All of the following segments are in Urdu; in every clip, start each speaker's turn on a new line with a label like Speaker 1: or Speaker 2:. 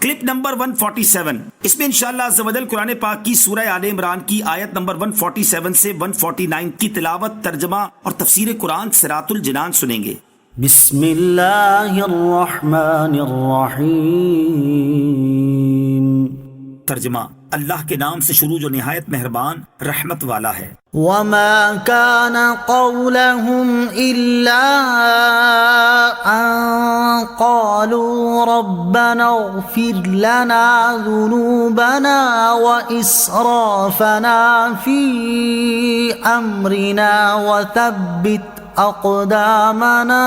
Speaker 1: کلپ نمبر 147، اس میں انشاءاللہ عز و جل قرآن پاک کی سورہ آل عمران کی آیت نمبر 147 سے 149 کی تلاوت، ترجمہ اور تفسیر قرآن صراط الجنان سنیں گے۔
Speaker 2: بسم اللہ الرحمن الرحیم۔
Speaker 1: ترجمہ، اللہ کے نام سے شروع جو نہایت مہربان رحمت والا ہے۔
Speaker 2: وما كان قولهم إلا أن قالوا ربنا اغفر لنا ذنوبنا وإسرافنا في أمرنا وثبت أقدامنا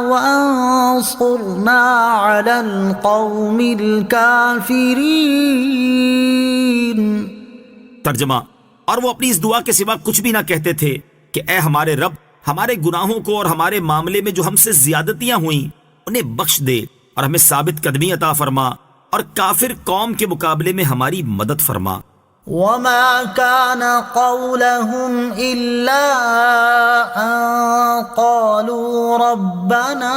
Speaker 2: وانصرنا على القوم الكافرين۔
Speaker 1: ترجمہ، اور وہ اپنی اس دعا کے سوا کچھ بھی نہ کہتے تھے کہ اے ہمارے رب، ہمارے گناہوں کو اور ہمارے معاملے میں جو ہم سے زیادتیاں ہوئیں انہیں بخش دے اور ہمیں ثابت قدمی عطا فرما اور کافر قوم کے مقابلے میں ہماری مدد فرما۔
Speaker 2: وما كان قولهم إلا أن قالوا ربنا،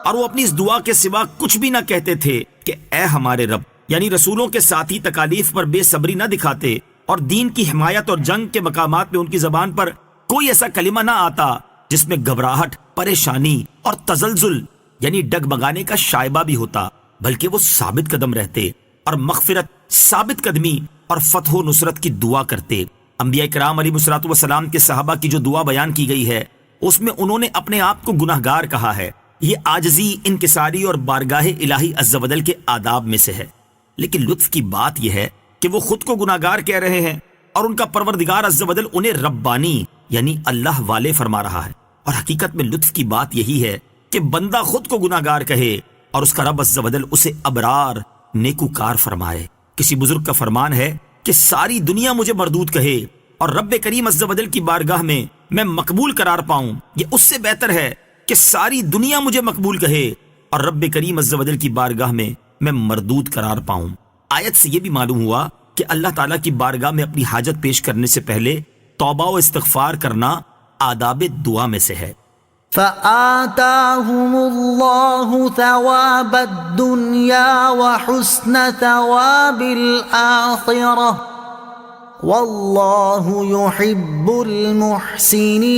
Speaker 1: اور وہ اپنی اس دعا کے سوا کچھ بھی نہ کہتے تھے کہ اے ہمارے رب، یعنی رسولوں کے ساتھی تکالیف پر بے صبری نہ دکھاتے اور دین کی حمایت اور جنگ کے مقامات میں ان کی زبان پر کوئی ایسا کلمہ نہ آتا جس میں گھبراہٹ، پریشانی اور تزلزل یعنی ڈگمگانے کا شائبہ بھی ہوتا، بلکہ وہ ثابت قدم رہتے اور مغفرت، ثابت قدمی اور فتح و نصرت کی دعا کرتے۔ انبیاء کرام علیہ الصلوۃ والسلام کے صحابہ کی جو دعا بیان کی گئی ہے اس میں انہوں نے اپنے آپ کو گناہگار کہا ہے۔ یہ عاجزی، انکساری اور بارگاہ الہی عز و جل کے آداب میں سے ہے، لیکن لطف کی بات یہ ہے کہ وہ خود کو گناہگار کہہ رہے ہیں اور ان کا پروردگار عز و جل انہیں ربانی یعنی اللہ والے فرما رہا ہے۔ اور حقیقت میں لطف کی بات یہی ہے کہ بندہ خود کو گناہگار کہے اور اس کا رب عز و جل اسے ابرار، نیکوکار فرمائے۔ کسی بزرگ کا فرمان ہے کہ ساری دنیا مجھے مردود کہے اور رب کریم عز و جل کی بارگاہ میں مقبول قرار پاؤں، یہ اس سے بہتر ہے کہ ساری دنیا مجھے مقبول کہے اور رب کریم عز و جل کی بارگاہ میں مردود قرار پاؤں۔ آیت سے یہ بھی معلوم ہوا کہ اللہ تعالیٰ کی بارگاہ میں اپنی حاجت پیش کرنے سے پہلے توبہ و استغفار کرنا آداب دعا میں سے ہے۔
Speaker 2: فآتاهم الله ثواب الدنيا وحسن ثواب الآخرة والله يحب المحسنين۔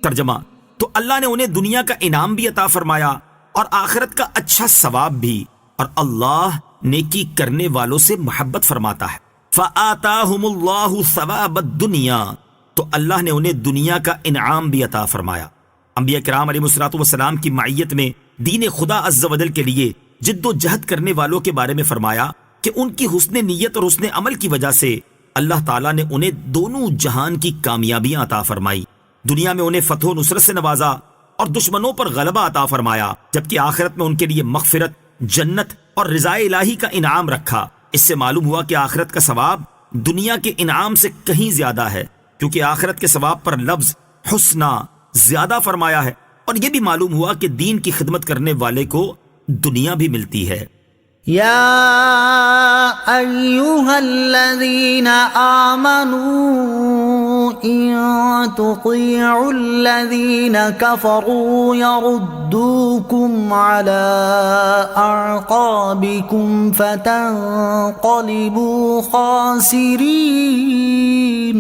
Speaker 1: ترجمہ، تو اللہ نے انہیں دنیا کا انعام بھی عطا فرمایا اور آخرت کا اچھا ثواب بھی، اور اللہ نیکی کرنے والوں سے محبت فرماتا ہے۔ فآتاهم الله ثواب الدنيا، تو اللہ نے انہیں دنیا کا انعام بھی عطا فرمایا۔ انبیاء کرام علیہ الصلوۃ والسلام کی معیت میں دین خدا عز و جل کے لیے جد و جہد کرنے والوں کے بارے میں فرمایا کہ ان کی حسن نیت اور حسن عمل کی وجہ سے اللہ تعالیٰ نے انہیں دونوں جہان کی کامیابیاں عطا فرمائی۔ دنیا میں انہیں فتح و نصرت سے نوازا اور دشمنوں پر غلبہ عطا فرمایا، جبکہ آخرت میں ان کے لیے مغفرت، جنت اور رضا الہی کا انعام رکھا۔ اس سے معلوم ہوا کہ آخرت کا ثواب دنیا کے انعام سے کہیں زیادہ ہے، کیونکہ آخرت کے ثواب پر لفظ حسنہ زیادہ فرمایا ہے، اور یہ بھی معلوم ہوا کہ دین کی خدمت کرنے والے کو دنیا بھی ملتی ہے۔
Speaker 2: یا ایھا الذین آمنوا ان تطیعوا الذین کفروا یردوکم علی اعقابکم فتنقلبوا خاسرین۔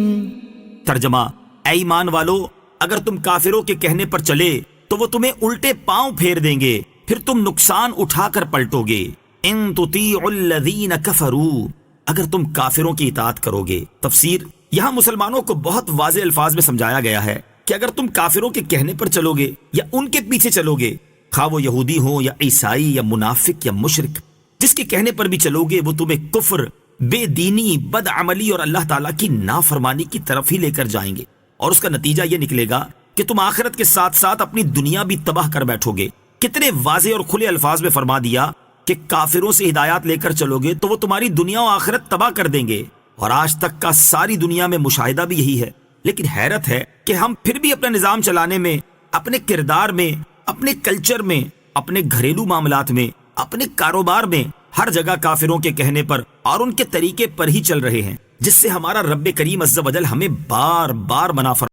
Speaker 1: ترجمہ، اے ایمان والو، اگر تم کافروں کے کہنے پر چلے تو وہ تمہیں الٹے پاؤں پھیر دیں گے، پھر تم نقصان اٹھا کر پلٹو گے۔ ان تطیعوا الذین کفروا، اگر تم کافروں کی اطاعت کرو گے۔ تفسیر، یہاں مسلمانوں کو بہت واضح الفاظ میں سمجھایا گیا ہے کہ اگر تم کافروں کے کہنے پر چلو گے یا ان کے پیچھے چلو گے، خواہ وہ یہودی ہو یا عیسائی یا منافق یا مشرک، جس کے کہنے پر بھی چلو گے وہ تمہیں کفر، بے دینی، بد عملی اور اللہ تعالیٰ کی نافرمانی کی طرف ہی لے کر جائیں گے، اور اس کا نتیجہ یہ نکلے گا کہ تم آخرت کے ساتھ ساتھ اپنی دنیا بھی تباہ کر بیٹھو گے۔ کتنے واضح اور کھلے الفاظ میں فرما دیا کہ کافروں سے ہدایات لے کر چلو گے تو وہ تمہاری دنیا و آخرت تباہ کر دیں گے، اور آج تک کا ساری دنیا میں مشاہدہ بھی یہی ہے۔ لیکن حیرت ہے کہ ہم پھر بھی اپنا نظام چلانے میں، اپنے کردار میں، اپنے کلچر میں، اپنے گھریلو معاملات میں، اپنے کاروبار میں ہر جگہ کافروں کے کہنے پر اور ان کے طریقے پر ہی چل رہے ہیں، جس سے ہمارا رب کریم عز و جل ہمیں بار بار منع فرماتا ہے